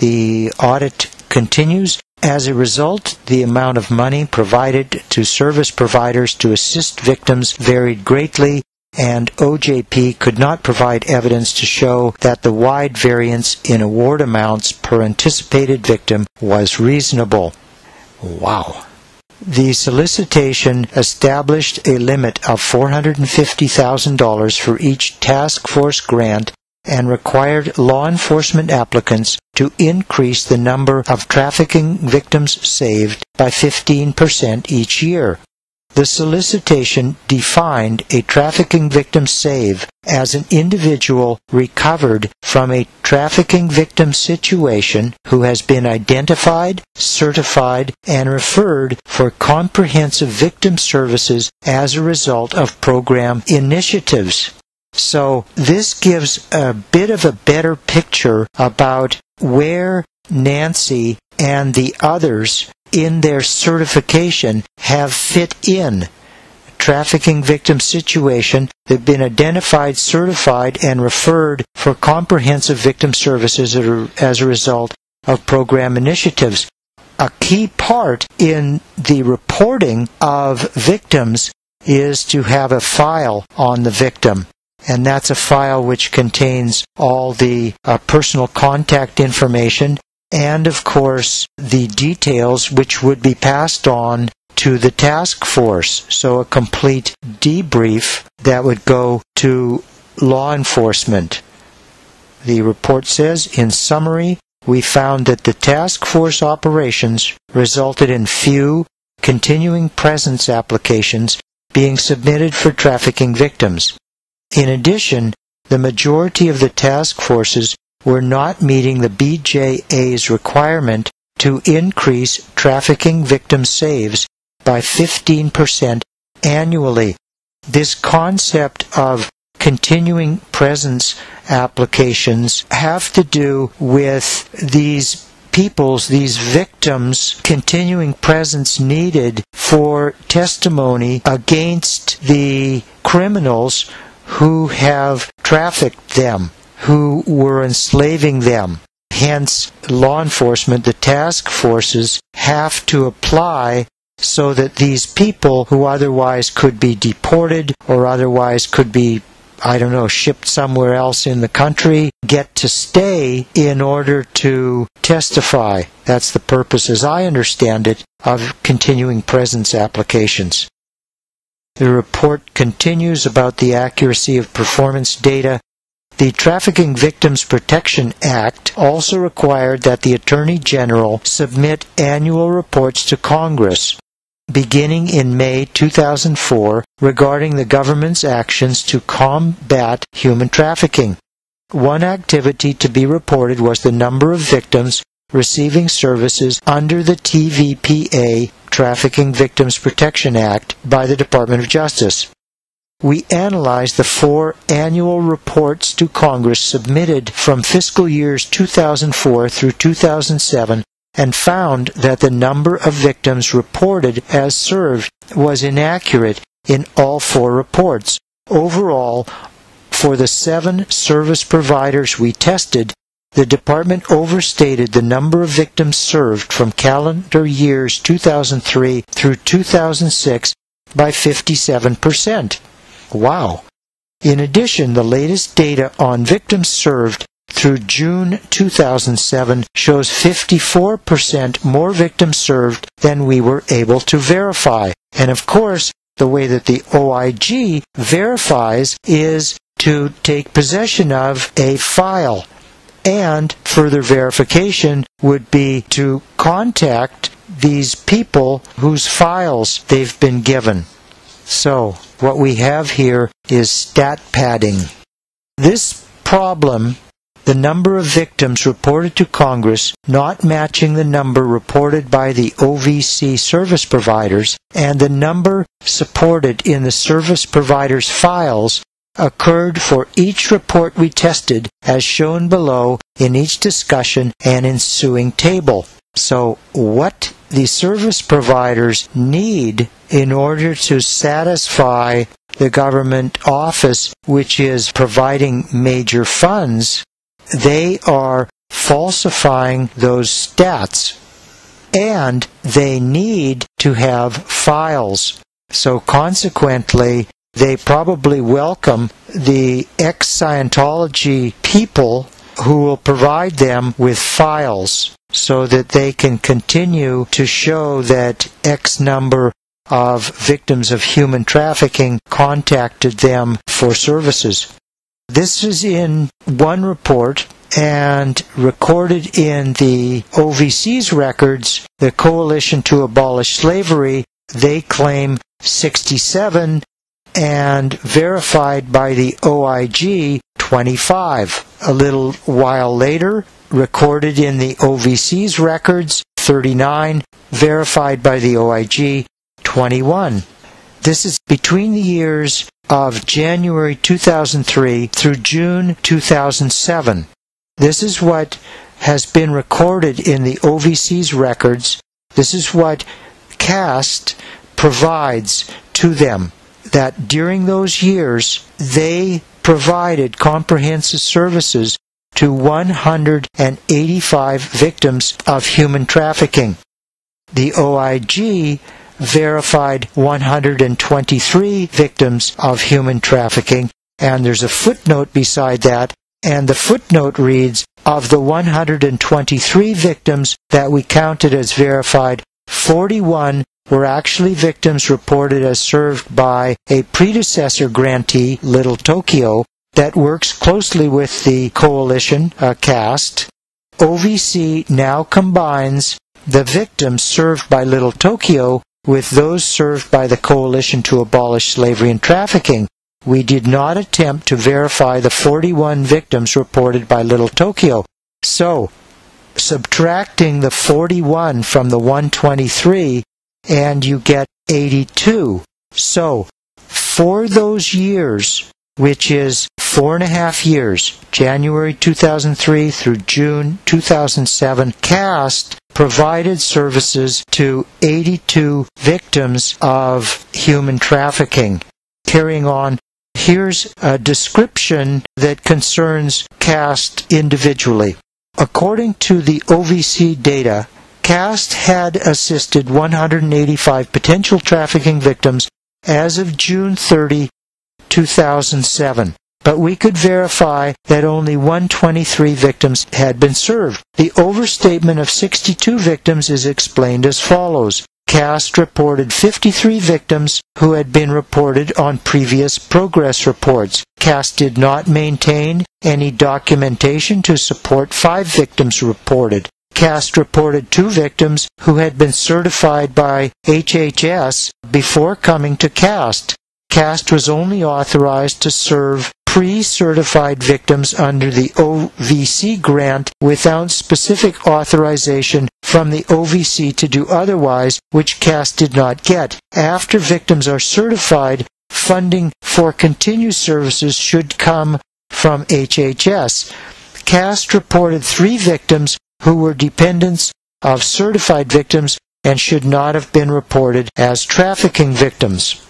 The audit continues. As a result, the amount of money provided to service providers to assist victims varied greatly, and OJP could not provide evidence to show that the wide variance in award amounts per anticipated victim was reasonable. Wow. The solicitation established a limit of $450,000 for each task force grant and required law enforcement applicants to increase the number of trafficking victims saved by 15% each year. The solicitation defined a trafficking victim save as an individual recovered from a trafficking victim situation who has been identified, certified, and referred for comprehensive victim services as a result of program initiatives. So this gives a bit of a better picture about where Nancy and the others in their certification have fit in. Trafficking victim situation, they've been identified, certified, and referred for comprehensive victim services as a result of program initiatives. A key part in the reporting of victims is to have a file on the victim. And that's a file which contains all the personal contact information and, of course, the details which would be passed on to the task force. So a complete debrief that would go to law enforcement. The report says, in summary, we found that the task force operations resulted in few continuing presence applications being submitted for trafficking victims. In addition, the majority of the task forces were not meeting the BJA's requirement to increase trafficking victim saves by 15% annually. This concept of continuing presence applications have to do with these victims' continuing presence needed for testimony against the criminals who have trafficked them, who were enslaving them. Hence, law enforcement, the task forces, have to apply so that these people who otherwise could be deported or otherwise could be, shipped somewhere else in the country, get to stay in order to testify. That's the purpose, as I understand it, of continuing presence applications. The report continues about the accuracy of performance data. The Trafficking Victims Protection Act also required that the Attorney General submit annual reports to Congress, beginning in May 2004, regarding the government's actions to combat human trafficking. One activity to be reported was the number of victims receiving services under the TVPA, Trafficking Victims Protection Act, by the Department of Justice. We analyzed the 4 annual reports to Congress submitted from fiscal years 2004 through 2007 and found that the number of victims reported as served was inaccurate in all 4 reports. Overall, for the 7 service providers we tested, the department overstated the number of victims served from calendar years 2003 through 2006 by 57%. Wow! In addition, the latest data on victims served through June 2007 shows 54% more victims served than we were able to verify. And of course, the way that the OIG verifies is to take possession of a file. And further verification would be to contact these people whose files they've been given. So, what we have here is stat padding. This problem, the number of victims reported to Congress not matching the number reported by the OVC service providers and the number supported in the service providers' files, occurred for each report we tested, as shown below in each discussion and ensuing table. So what the service providers need in order to satisfy the government office, which is providing major funds, they are falsifying those stats. And they need to have files. So consequently, they probably welcome the ex-Scientology people who will provide them with files so that they can continue to show that X number of victims of human trafficking contacted them for services. This is in one report and recorded in the OVC's records, the Coalition to Abolish Slavery. They claim 67, and verified by the OIG 25. A little while later, recorded in the OVC's records 39, verified by the OIG 21. This is between the years of January 2003 through June 2007. This is what has been recorded in the OVC's records. This is what CAST provides to them, that during those years they provided comprehensive services to 185 victims of human trafficking. The OIG verified 123 victims of human trafficking, and there's a footnote beside that, and the footnote reads, of the 123 victims that we counted as verified, 41 were actually victims reported as served by a predecessor grantee, Little Tokyo, that works closely with the coalition, CAST. OVC now combines the victims served by Little Tokyo with those served by the Coalition to Abolish Slavery and Trafficking. We did not attempt to verify the 41 victims reported by Little Tokyo. So, subtracting the 41 from the 123, and you get 82. So, for those years, which is 4.5 years, January 2003 through June 2007, CAST provided services to 82 victims of human trafficking. Carrying on, here's a description that concerns CAST individually. According to the OVC data, CAST had assisted 185 potential trafficking victims as of June 30, 2007. But we could verify that only 123 victims had been served. The overstatement of 62 victims is explained as follows. CAST reported 53 victims who had been reported on previous progress reports. CAST did not maintain any documentation to support 5 victims reported. CAST reported 2 victims who had been certified by HHS before coming to CAST. CAST was only authorized to serve pre-certified victims under the OVC grant without specific authorization from the OVC to do otherwise, which CAST did not get. After victims are certified, funding for continued services should come from HHS. CAST reported 3 victims who were dependents of certified victims and should not have been reported as trafficking victims.